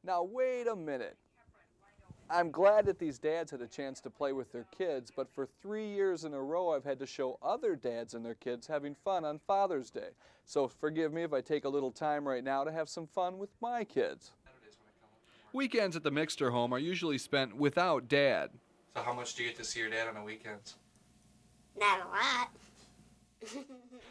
Now wait a minute. I'm glad that these dads had a chance to play with their kids, but for 3 years in a row I've had to show other dads and their kids having fun on Father's Day. So forgive me if I take a little time right now to have some fun with my kids. Weekends at the Mixter home are usually spent without Dad. So how much do you get to see your dad on the weekends? Not a lot.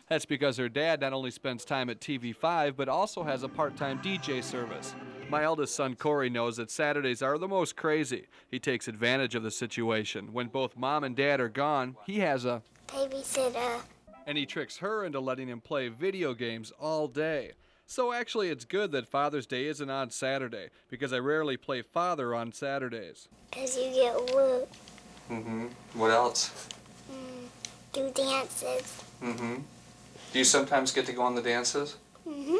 That's because her dad not only spends time at TV5, but also has a part-time DJ service. My eldest son, Corey, knows that Saturdays are the most crazy. He takes advantage of the situation. When both Mom and Dad are gone, he has a babysitter. And he tricks her into letting him play video games all day. So actually, it's good that Father's Day isn't on Saturday, because I rarely play father on Saturdays. Because you get work. Mm-hmm. What else? Do dances. Mm-hmm. Do you sometimes get to go on the dances? Mm-hmm.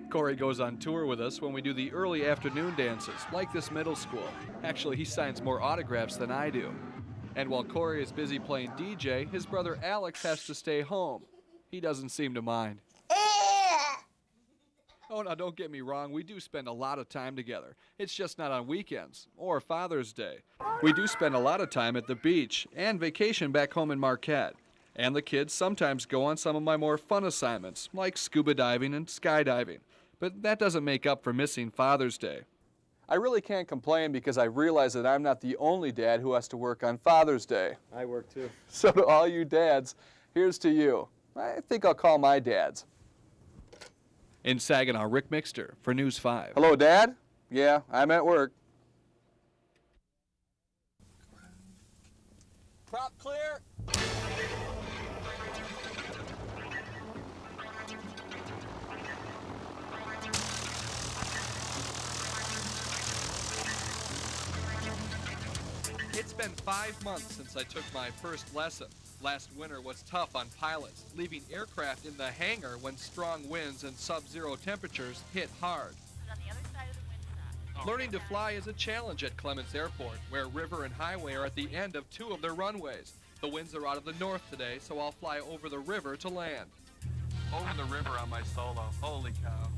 Corey goes on tour with us when we do the early afternoon dances, like this middle school. Actually, he signs more autographs than I do. And while Corey is busy playing DJ, his brother Alex has to stay home. He doesn't seem to mind. Oh, now don't get me wrong, we do spend a lot of time together. It's just not on weekends or Father's Day. We do spend a lot of time at the beach and vacation back home in Marquette. And the kids sometimes go on some of my more fun assignments, like scuba diving and skydiving. But that doesn't make up for missing Father's Day. I really can't complain because I realize that I'm not the only dad who has to work on Father's Day. I work too. So to all you dads, here's to you. I think I'll call my dads. In Saginaw, Ric Mixter for News 5. Hello, Dad? Yeah, I'm at work. Prop clear. It's been 5 months since I took my first lesson. Last winter was tough on pilots, leaving aircraft in the hangar when strong winds and sub-zero temperatures hit hard. Learning to fly is a challenge at Clements Airport, where river and highway are at the end of 2 of their runways. The winds are out of the north today, so I'll fly over the river to land. Over the river on my solo. Holy cow.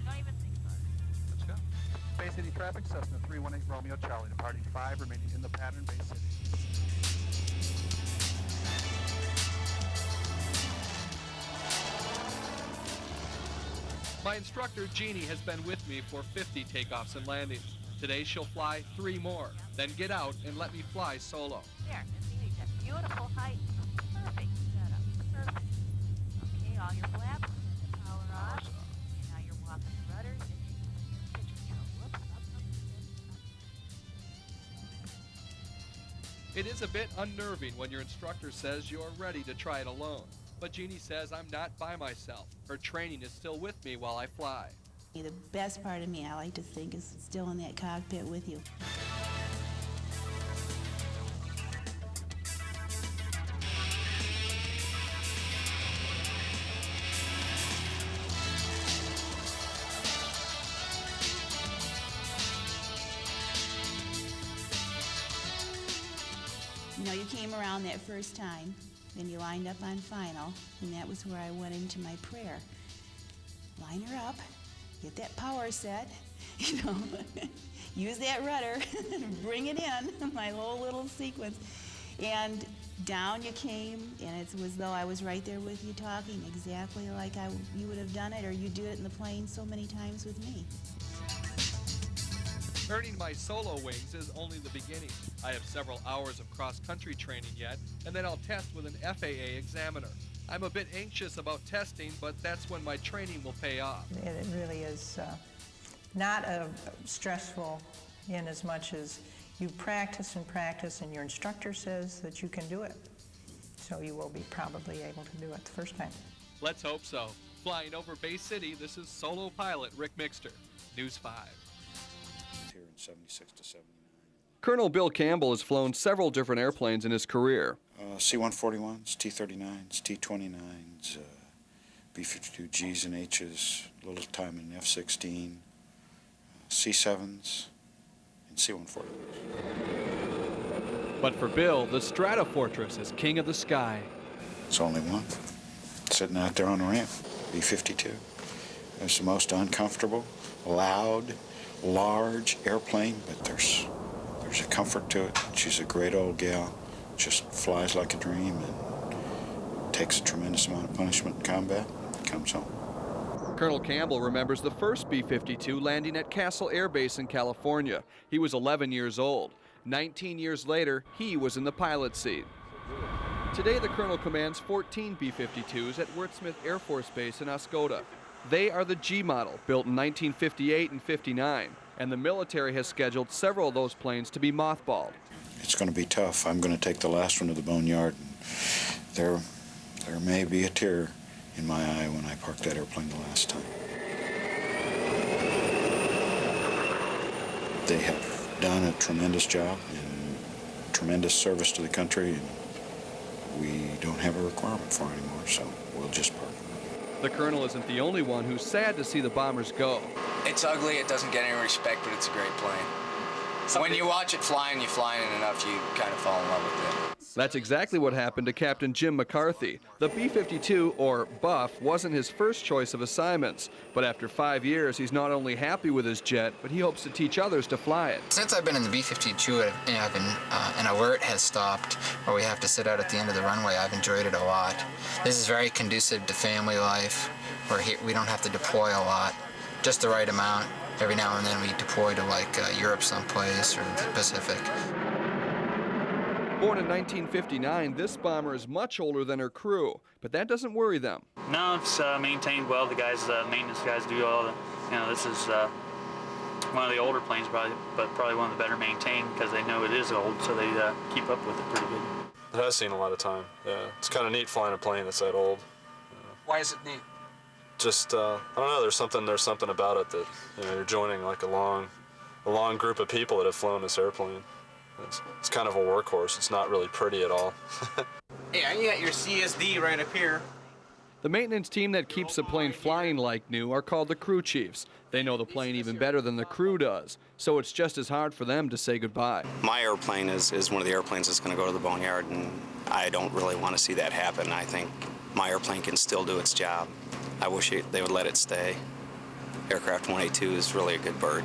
Don't even think about it. Let's go. Bay City traffic, Cessna 318 Romeo Charlie, departing 5, remaining in the pattern, Bay City. My instructor, Jeannie, has been with me for 50 takeoffs and landings. Today she'll fly 3 more, then get out and let me fly solo. There, continue that beautiful height. Perfect setup. Perfect. Okay, all your flaps, power off. Okay, now you're walking the rudder. Pitch control. Whoops, up. It is a bit unnerving when your instructor says you're ready to try it alone. But Jeannie says I'm not by myself. Her training is still with me while I fly. The best part of me, I like to think, is still in that cockpit with you. You know, you came around that first time, then you lined up on final, and that was where I went into my prayer. Line her up, get that power set, you know, use that rudder, bring it in, my whole little sequence. And down you came, and it was though I was right there with you talking, exactly like you would have done it, or you do it in the plane so many times with me. Earning my solo wings is only the beginning. I have several hours of cross-country training yet, and then I'll test with an FAA examiner. I'm a bit anxious about testing, but that's when my training will pay off. It really is not stressful in as much as you practice and practice, and your instructor says that you can do it. So you will be probably able to do it the first time. Let's hope so. Flying over Bay City, this is solo pilot Ric Mixter, News 5. Here in 76 to 79. Colonel Bill Campbell has flown several different airplanes in his career. C-141s, T-39s, T-29s, B-52Gs and Hs, a little time in F-16, C-7s, and C-141s. But for Bill, the Stratofortress is king of the sky. It's only one, sitting out there on the ramp, B-52. It's the most uncomfortable, loud, large airplane, but there's a comfort to it. She's a great old gal, just flies like a dream and takes a tremendous amount of punishment in combat and comes home. Colonel Campbell remembers the first B-52 landing at Castle Air Base in California. He was 11 years old. 19 years later, he was in the pilot's seat. Today, the Colonel commands 14 B-52s at Wurtsmith Air Force Base in Oscoda. They are the G model, built in 1958 and 59, and the military has scheduled several of those planes to be mothballed. It's going to be tough. I'm going to take the last one to the boneyard. There may be a tear in my eye when I parked that airplane the last time. They have done a tremendous job and tremendous service to the country, and we don't have a requirement for it anymore, so we'll just park. The Colonel isn't the only one who's sad to see the bombers go. It's ugly, it doesn't get any respect, but it's a great plane. When you watch it fly and you fly in it enough, you kind of fall in love with it. That's exactly what happened to Captain Jim McCarthy. The B-52, or Buff, wasn't his first choice of assignments. But after 5 years, he's not only happy with his jet, but he hopes to teach others to fly it. Since I've been in the B-52 and alert has stopped, or we have to sit out at the end of the runway, I've enjoyed it a lot. This is very conducive to family life, where we don't have to deploy a lot, just the right amount. Every now and then we deploy to like Europe someplace or the Pacific. Born in 1959, this bomber is much older than her crew, but that doesn't worry them. No, it's maintained well. The guys, maintenance guys do all the, this is one of the older planes probably, but probably one of the better maintained because they know it is old, so they keep up with it pretty good. It has seen a lot of time, yeah. It's kind of neat flying a plane that's that old. Why is it neat? Just, I don't know, there's something about it that, you're joining like a long group of people that have flown this airplane. It's kind of a workhorse. It's not really pretty at all. Yeah, you got your CSD right up here. The maintenance team that keeps the plane flying like new are called the crew chiefs. They know the plane even better than the crew does, so it's just as hard for them to say goodbye. My airplane is one of the airplanes that's going to go to the boneyard, and I don't really want to see that happen. I think my airplane can still do its job. I wish they would let it stay. Aircraft 182 is really a good bird.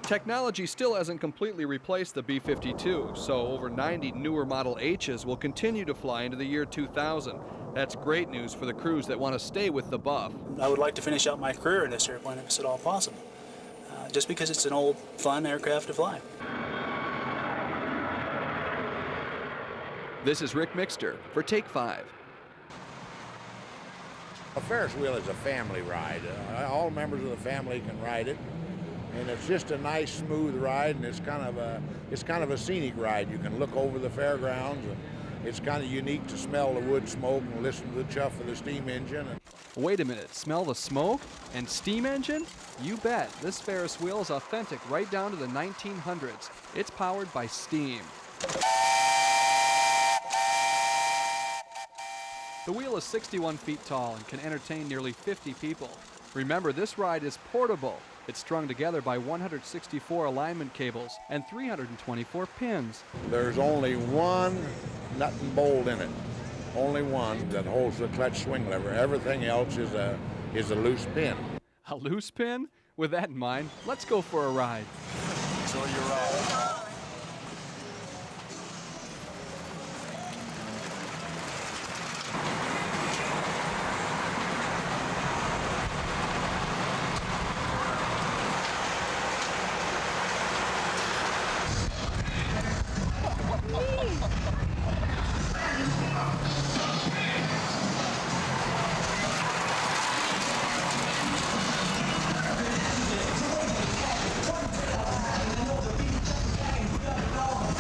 Technology still hasn't completely replaced the B-52, so over 90 newer Model H's will continue to fly into the year 2000. That's great news for the crews that want to stay with the Buff. I would like to finish out my career in this airplane if it's at all possible, just because it's an old, fun aircraft to fly. This is Ric Mixter for Take 5. A Ferris wheel is a family ride. All members of the family can ride it. And it's just a nice, smooth ride, and it's kind of a scenic ride. You can look over the fairgrounds, and it's kind of unique to smell the wood smoke and listen to the chuff of the steam engine. Wait a minute, smell the smoke and steam engine? You bet. This Ferris wheel is authentic right down to the 1900s. It's powered by steam. The wheel is 61 feet tall and can entertain nearly 50 people. Remember, this ride is portable. It's strung together by 164 alignment cables and 324 pins. There's only one nut and bolt in it. Only one that holds the clutch swing lever. Everything else is a loose pin. A loose pin? With that in mind, let's go for a ride. Enjoy your ride.